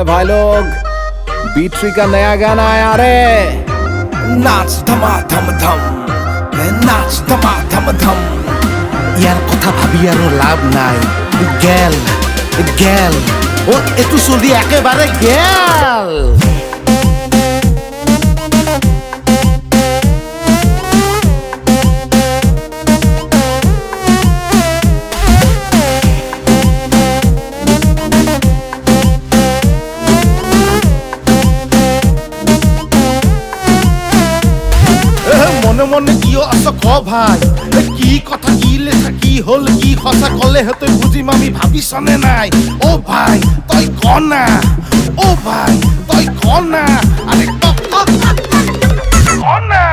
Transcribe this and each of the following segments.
भाई लोग B3 का नया गाना आया रे। नाच धमा धम धम, नाच धमा धम धम। यार कथा भाबी आरो लाभ নাই। गेल गेल ओ एतु चली एकेबारे गेल। মনে মনে কিয় আছ ক ভাই, কি কথা কি লেখা কি হল কি সঁচা কলেহে তই বুজিম আমি ভাবিছনে নাই। ও ভাই তই ক না, ও ভাই তই ক না, আরে ক না।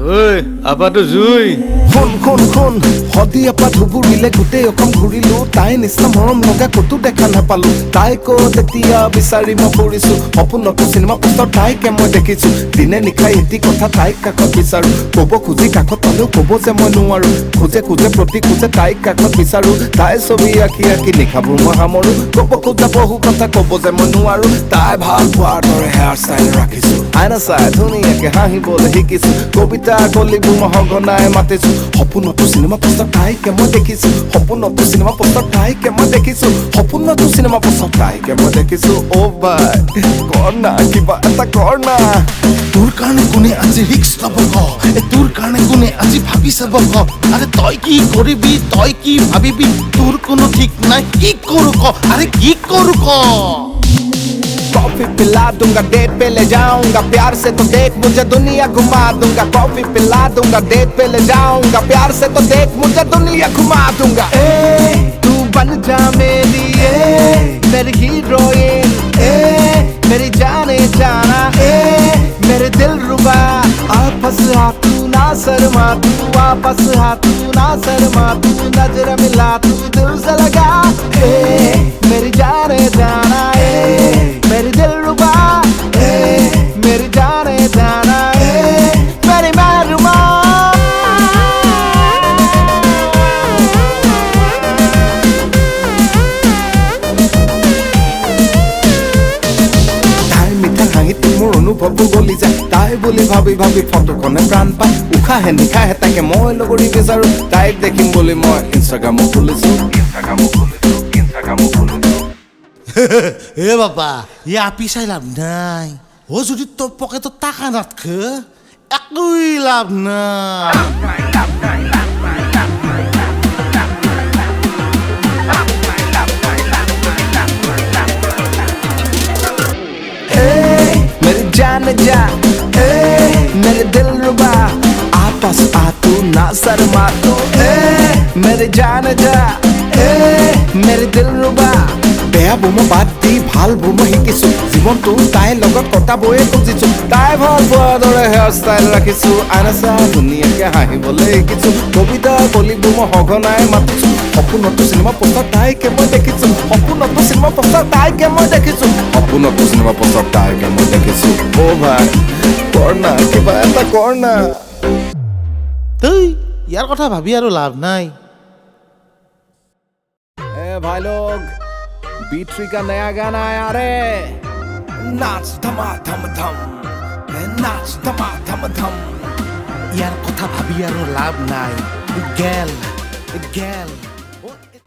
ঐ আপাটো জুই শুন শুন শুন, সদি এপাত হুবুৰিলে গোটেই অসম ঘূৰিলো, তাই নিচিনা মৰম লগা ক'তো দেখা নাপালো। তাইকো তেতিয়া বিচাৰি মই ফুৰিছো, সপোনতো চিনেমা পোষ্টৰ তাইকে মই দেখিছো। দিনে নিশাই এটি কথা তাইক কাষত বিচাৰো, ক'ব খুজি কাষত পালেও ক'ব যে মই নোৱাৰো। খোজে খোজে প্ৰতি খোজে তাইক কাষত বিচাৰো, তাই ছবি আঁকি আঁকি নিশাবোৰ মই সামৰো। ক'ব খোজা বহু কথা ক'ব যে মই নোৱাৰো, তাই ভাল পোৱাৰ দৰে হেয়াৰ ষ্টাইল ৰাখিছো। আইনা চাই ধুনীয়াকে হাঁহিবলৈ শিকিছো, কবিতা কলিবোৰ মই সঘনাই মাতিছো। সপোনতো চিনেমা পোষ্টৰ তাইকে মই দেখিছো, সপোনতো চিনেমা পোষ্টৰ তাইকে মই দেখিছো, সপোনতো চিনেমা পোষ্টৰ তাইকে মই দেখিছো। অ ভাই কৰ না কিবা এটা কৰ না। তোৰ কাৰণে কোনে আজি ৰিক্স ল'ব ক, তোৰ কাৰণে কোনে আজি ভাবি চাব ক। আৰে তই কি কৰিবি তই কি ভাবিবি তোৰ কোনো ঠিক নাই, কি কৰো ক, আৰে কি কৰো ক। कॉफी पिला दूंगा डेट पे ले जाऊंगा, प्यार से तो देख मुझे दुनिया घुमा दूंगा। कॉफी पिला दूंगा डेट पे ले जाऊंगा, प्यार से तो देख मुझे दुनिया घुमा दूंगा। तू बन जा मेरी मेरी हीरोइन, मेरी जाने जाना मेरे दिल रुबा। आपस आ तू ना शर्मा, तू वापस आ तू ना शर्मा, तू नजर मिला तू दिल से लगा। मेरी जाने जाना मेरी दिल रुबा, मेरी जाने जाना मेरी महरुमा। তাই মিঠা হাঁহিতে মোৰ অনুভৱবোৰ গলি যায়, তাই বুলি ভাবি ভাবি ফটোখনে প্ৰাণ পায়। উশাহে নিশাহে তাকে মই লগৰী বিচাৰো, তাইক দেখিম বুলি মই ইনষ্টাগ্ৰামো খুলিছো। এ বাবা ইয়ে আপি চাই লাভ নাই, ও যদি তোর পকেটত টাকা নাথকে একই লাভ নাই। मेरी जान जा मेरे दिल रुबा, आपस आ तू ना शर्मा तू मेरी जान जा मेरे दिल रुबा। বেয়াবোৰ মই বাদ দি ভালবোৰ মই শিকিছো, জীৱনটো তাইৰ লগত কটাবয়ে খুজিছো। তাই ভাল পোৱাৰ দৰে হেয়াৰ ষ্টাইল ৰাখিছো, আইনা চাই ধুনীয়াকে হাঁহিবলৈ শিকিছো। কবিতা কলিবোৰ মই সঘনাই মাতিছো, সপোনতো চিনেমা পোষ্টৰ তাইকে মই দেখিছো, সপোনতো চিনেমা পোষ্টৰ তাইকে মই দেখিছো, সপোনতো চিনেমা পোষ্টৰ তাইকে মই দেখিছো। অ ভাই কৰ না কিবা এটা কৰ না। তই ইয়াৰ কথা ভাবি আৰু লাভ নাই। भाई लोग B3 का नया गाना आया रे। नाच धमा धम धम, नाच धमा धम धम। ইয়াৰ কথা ভাবি আৰু লাভ নাই। গেল গেল